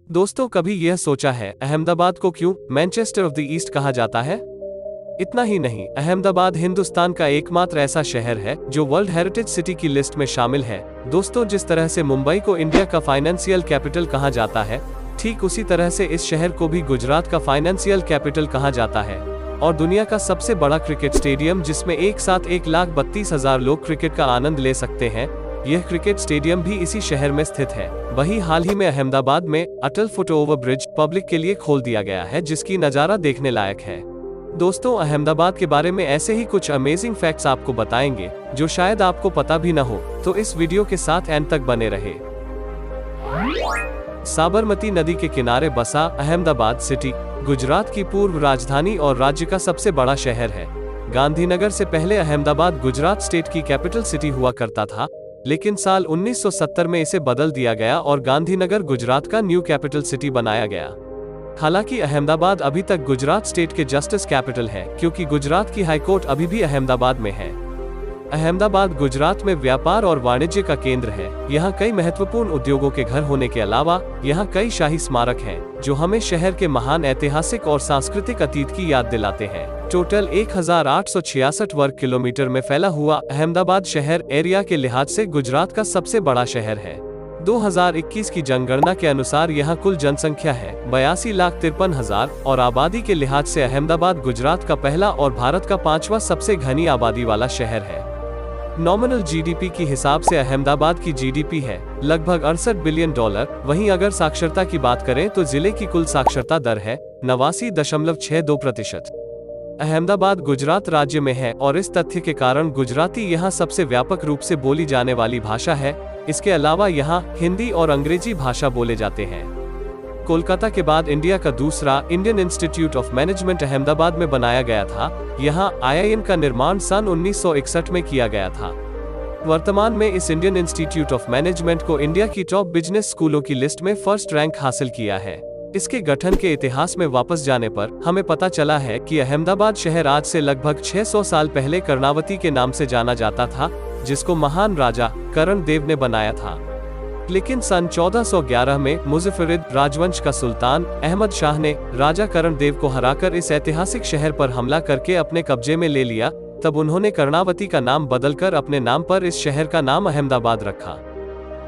दोस्तों, कभी यह सोचा है अहमदाबाद को क्यों मैनचेस्टर ऑफ द ईस्ट कहा जाता है? इतना ही नहीं, अहमदाबाद हिंदुस्तान का एकमात्र ऐसा शहर है जो वर्ल्ड हेरिटेज सिटी की लिस्ट में शामिल है। दोस्तों, जिस तरह से मुंबई को इंडिया का फाइनेंशियल कैपिटल कहा जाता है, ठीक उसी तरह से इस शहर को भी गुजरात का फाइनेंशियल कैपिटल कहा जाता है। और दुनिया का सबसे बड़ा क्रिकेट स्टेडियम, जिसमें एक साथ 1,32,000 लोग क्रिकेट का आनंद ले सकते हैं, यह क्रिकेट स्टेडियम भी इसी शहर में स्थित है। वहीं हाल ही में अहमदाबाद में अटल फुटओवर ब्रिज पब्लिक के लिए खोल दिया गया है, जिसकी नज़ारा देखने लायक है। दोस्तों, अहमदाबाद के बारे में ऐसे ही कुछ अमेजिंग फैक्ट्स आपको बताएंगे जो शायद आपको पता भी न हो, तो इस वीडियो के साथ एंड तक बने रहे। साबरमती नदी के किनारे बसा अहमदाबाद सिटी गुजरात की पूर्व राजधानी और राज्य का सबसे बड़ा शहर है। गांधीनगर से पहले अहमदाबाद गुजरात स्टेट की कैपिटल सिटी हुआ करता था, लेकिन साल 1970 में इसे बदल दिया गया और गांधीनगर गुजरात का न्यू कैपिटल सिटी बनाया गया। हालांकि अहमदाबाद अभी तक गुजरात स्टेट के जस्टिस कैपिटल है, क्योंकि गुजरात की हाईकोर्ट अभी भी अहमदाबाद में है। अहमदाबाद गुजरात में व्यापार और वाणिज्य का केंद्र है। यहाँ कई महत्वपूर्ण उद्योगों के घर होने के अलावा यहाँ कई शाही स्मारक हैं, जो हमें शहर के महान ऐतिहासिक और सांस्कृतिक अतीत की याद दिलाते हैं। टोटल 1,866 वर्ग किलोमीटर में फैला हुआ अहमदाबाद शहर एरिया के लिहाज से गुजरात का सबसे बड़ा शहर है। 2021 की जनगणना के अनुसार यहाँ कुल जनसंख्या है 82,53,000 और आबादी के लिहाज से अहमदाबाद गुजरात का पहला और भारत का 5वां सबसे घनी आबादी वाला शहर है। नॉमिनल जीडीपी की हिसाब से अहमदाबाद की जीडीपी है लगभग $68 बिलियन। वहीं अगर साक्षरता की बात करें तो जिले की कुल साक्षरता दर है 89.62%। अहमदाबाद गुजरात राज्य में है और इस तथ्य के कारण गुजराती यहाँ सबसे व्यापक रूप से बोली जाने वाली भाषा है। इसके अलावा यहाँ हिंदी और अंग्रेजी भाषा बोले जाते हैं। कोलकाता के बाद इंडिया का दूसरा Indian institute of management Ahmedabad में बनाया गया था। यहाँ IIM का निर्माण सन 1961 में किया गया था। वर्तमान में इस इंडियन इंस्टीट्यूट ऑफ मैनेजमेंट को इंडिया की टॉप बिजनेस स्कूलों की लिस्ट में फर्स्ट रैंक हासिल किया है। इसके गठन के इतिहास में वापस जाने पर हमें पता चला है कि अहमदाबाद शहर आज से लगभग 600 साल पहले कर्णावती के नाम से जाना जाता था, जिसको महान राजा करण देव ने बनाया था। लेकिन सन 1411 में मुजफ्फरिद राजवंश का सुल्तान अहमद शाह ने राजा करण देव को हराकर इस ऐतिहासिक शहर पर हमला करके अपने कब्जे में ले लिया। तब उन्होंने कर्णावती का नाम बदलकर अपने नाम पर इस शहर का नाम अहमदाबाद रखा।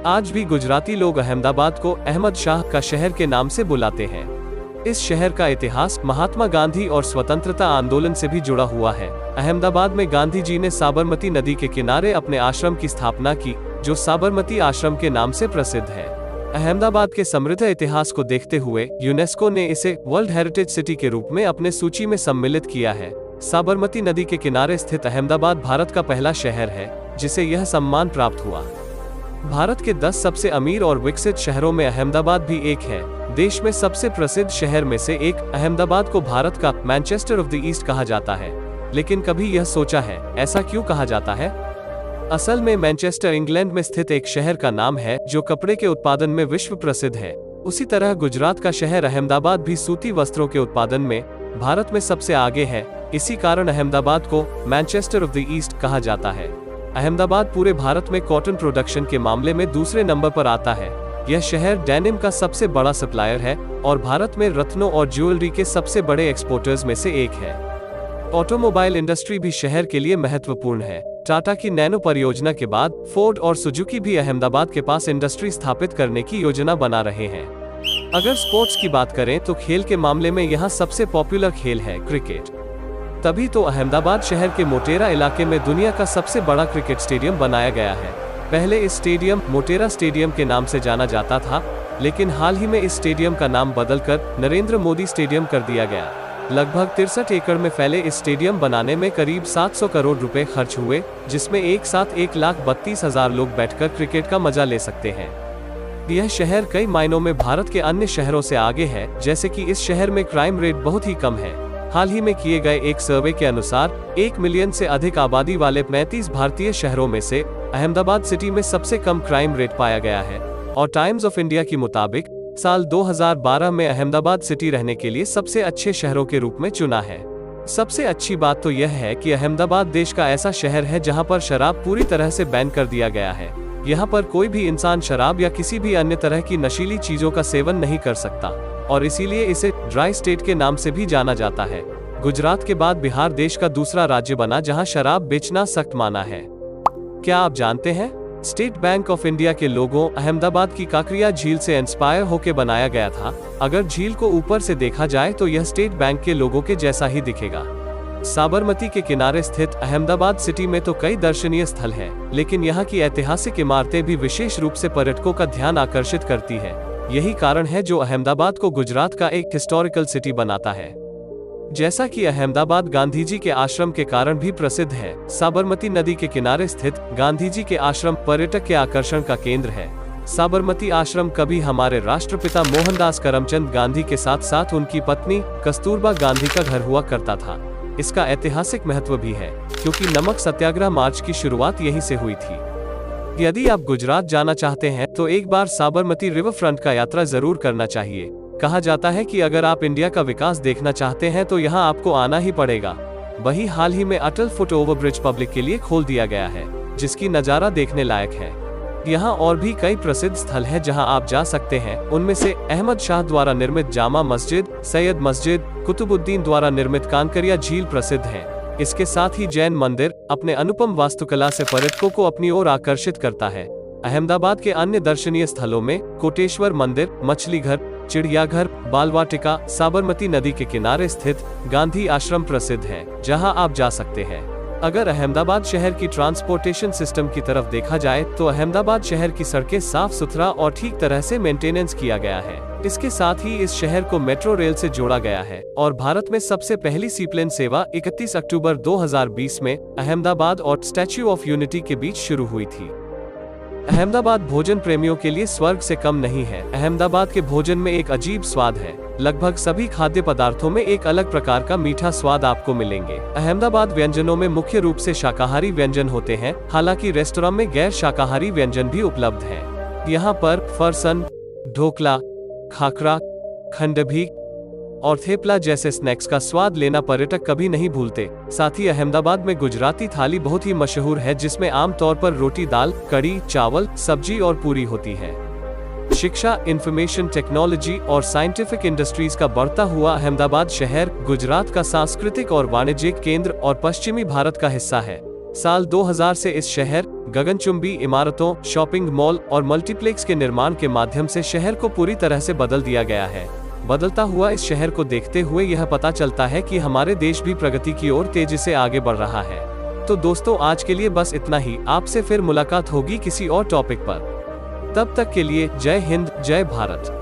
आज भी गुजराती लोग अहमदाबाद को अहमद शाह का शहर के नाम से बुलाते हैं। इस शहर का इतिहास महात्मा गांधी और स्वतंत्रता आंदोलन से भी जुड़ा हुआ है। अहमदाबाद में गांधी जी ने साबरमती नदी के किनारे अपने आश्रम की स्थापना की, जो साबरमती आश्रम के नाम से प्रसिद्ध है। अहमदाबाद के समृद्ध इतिहास को देखते हुए यूनेस्को ने इसे वर्ल्ड हेरिटेज सिटी के रूप में अपने सूची में सम्मिलित किया है। साबरमती नदी के किनारे स्थित अहमदाबाद भारत का पहला शहर है जिसे यह सम्मान प्राप्त हुआ। भारत के 10 सबसे अमीर और विकसित शहरों में अहमदाबाद भी एक है। देश में सबसे प्रसिद्ध शहर में से एक अहमदाबाद को भारत का मैनचेस्टर ऑफ द ईस्ट कहा जाता है। लेकिन कभी यह सोचा है ऐसा क्यों कहा जाता है? असल में मैनचेस्टर इंग्लैंड में स्थित एक शहर का नाम है जो कपड़े के उत्पादन में विश्व प्रसिद्ध है। उसी तरह गुजरात का शहर अहमदाबाद भी सूती वस्त्रों के उत्पादन में भारत में सबसे आगे है। इसी कारण अहमदाबाद को मैनचेस्टर ऑफ द ईस्ट कहा जाता है। अहमदाबाद पूरे भारत में कॉटन प्रोडक्शन के मामले में दूसरे नंबर पर आता है। यह शहर डेनिम का सबसे बड़ा सप्लायर है और भारत में रत्नों और ज्वेलरी के सबसे बड़े एक्सपोर्टर्स में से एक है। ऑटोमोबाइल इंडस्ट्री भी शहर के लिए महत्वपूर्ण है। टाटा की नैनो परियोजना के बाद फोर्ड और सुजुकी भी अहमदाबाद के पास इंडस्ट्री स्थापित करने की योजना बना रहे हैं। अगर स्पोर्ट्स की बात करें तो खेल के मामले में यहाँ सबसे पॉपुलर खेल है क्रिकेट। तभी तो अहमदाबाद शहर के मोटेरा इलाके में दुनिया का सबसे बड़ा क्रिकेट स्टेडियम बनाया गया है। पहले इस स्टेडियम मोटेरा स्टेडियम के नाम से जाना जाता था, लेकिन हाल ही में इस स्टेडियम का नाम बदलकर नरेंद्र मोदी स्टेडियम कर दिया गया। लगभग 63 एकड़ में फैले इस स्टेडियम बनाने में करीब 700 करोड़ रुपए खर्च हुए, जिसमें एक साथ 1,32,000 लोग बैठकर क्रिकेट का मजा ले सकते हैं। यह शहर कई मायनों में भारत के अन्य शहरों से आगे है, जैसे कि इस शहर में क्राइम रेट बहुत ही कम है। हाल ही में किए गए एक सर्वे के अनुसार 1 मिलियन से अधिक आबादी वाले 35 भारतीय शहरों में से अहमदाबाद सिटी में सबसे कम क्राइम रेट पाया गया है। और टाइम्स ऑफ इंडिया के मुताबिक साल 2012 में अहमदाबाद सिटी रहने के लिए सबसे अच्छे शहरों के रूप में चुना है। सबसे अच्छी बात तो यह है कि अहमदाबाद देश का ऐसा शहर है जहां पर शराब पूरी तरह से बैन कर दिया गया है। यहाँ पर कोई भी इंसान शराब या किसी भी अन्य तरह की नशीली चीजों का सेवन नहीं कर सकता और इसीलिए इसे ड्राई स्टेट के नाम से भी जाना जाता है। गुजरात के बाद बिहार देश का दूसरा राज्य बना जहां शराब बेचना सख्त माना है। क्या आप जानते हैं, स्टेट बैंक ऑफ इंडिया के लोगो अहमदाबाद की काकरिया झील से इंस्पायर होकर बनाया गया था। अगर झील को ऊपर से देखा जाए तो यह स्टेट बैंक के लोगो के जैसा ही दिखेगा। साबरमती के किनारे स्थित अहमदाबाद सिटी में तो कई दर्शनीय स्थल हैं, लेकिन यहाँ की ऐतिहासिक इमारतें भी विशेष रूप से पर्यटकों का ध्यान आकर्षित करती है। यही कारण है जो अहमदाबाद को गुजरात का एक हिस्टोरिकल सिटी बनाता है। जैसा कि अहमदाबाद गांधी जी के आश्रम के कारण भी प्रसिद्ध है, साबरमती नदी के किनारे स्थित गांधी जी के आश्रम पर्यटक के आकर्षण का केंद्र है। साबरमती आश्रम कभी हमारे राष्ट्रपिता मोहनदास करमचंद गांधी के साथ साथ उनकी पत्नी कस्तूरबा गांधी का घर हुआ करता था। इसका ऐतिहासिक महत्व भी है क्योंकि नमक सत्याग्रह मार्च की शुरुआत यहीं से हुई थी। यदि आप गुजरात जाना चाहते हैं तो एक बार साबरमती रिवर फ्रंट का यात्रा जरूर करना चाहिए। कहा जाता है कि अगर आप इंडिया का विकास देखना चाहते हैं तो यहाँ आपको आना ही पड़ेगा। वही हाल ही में अटल फुट ओवरब्रिज पब्लिक के लिए खोल दिया गया है, जिसकी नज़ारा देखने लायक है। यहाँ और भी कई प्रसिद्ध स्थल हैं जहाँ आप जा सकते हैं। उनमें से अहमद शाह द्वारा निर्मित जामा मस्जिद, सैयद मस्जिद, कुतुबुद्दीन द्वारा निर्मित कांकरिया झील प्रसिद्ध है। इसके साथ ही जैन मंदिर अपने अनुपम वास्तुकला से पर्यटकों को अपनी ओर आकर्षित करता है। अहमदाबाद के अन्य दर्शनीय स्थलों में कोटेश्वर मंदिर, मछली घर, चिड़ियाघर, बालवाटिका, साबरमती नदी के किनारे स्थित गांधी आश्रम प्रसिद्ध है, जहां आप जा सकते हैं। अगर अहमदाबाद शहर की ट्रांसपोर्टेशन सिस्टम की तरफ देखा जाए तो अहमदाबाद शहर की सड़कें साफ सुथरा और ठीक तरह से मेंटेनेंस किया गया है। इसके साथ ही इस शहर को मेट्रो रेल से जोड़ा गया है और भारत में सबसे पहली सीप्लेन सेवा 31 अक्टूबर 2020 में अहमदाबाद और स्टैच्यू ऑफ यूनिटी के बीच शुरू हुई थी। अहमदाबाद भोजन प्रेमियों के लिए स्वर्ग से कम नहीं है। अहमदाबाद के भोजन में एक अजीब स्वाद है। लगभग सभी खाद्य पदार्थों में एक अलग प्रकार का मीठा स्वाद आपको मिलेंगे। अहमदाबाद व्यंजनों में मुख्य रूप से शाकाहारी व्यंजन होते हैं, हालांकि रेस्तरां में गैर शाकाहारी व्यंजन भी उपलब्ध हैं। यहाँ पर फरसन, ढोकला, खाखरा, खंडभी और थेपला जैसे स्नैक्स का स्वाद लेना पर्यटक कभी नहीं भूलते। साथ ही अहमदाबाद में गुजराती थाली बहुत ही मशहूर है, जिसमें आमतौर पर रोटी, दाल, कड़ी, चावल, सब्जी और पूरी होती है। शिक्षा, इंफॉर्मेशन टेक्नोलॉजी और साइंटिफिक इंडस्ट्रीज का बढ़ता हुआ अहमदाबाद शहर गुजरात का सांस्कृतिक और वाणिज्यिक केंद्र और पश्चिमी भारत का हिस्सा है। साल 2000 से इस शहर गगनचुंबी इमारतों, शॉपिंग मॉल और मल्टीप्लेक्स के निर्माण के माध्यम से शहर को पूरी तरह से बदल दिया गया है। बदलता हुआ इस शहर को देखते हुए यह पता चलता है कि हमारे देश भी प्रगति की ओर तेजी से आगे बढ़ रहा है। तो दोस्तों, आज के लिए बस इतना ही। आपसे फिर मुलाकात होगी किसी और टॉपिक पर। तब तक के लिए जय हिंद, जय भारत।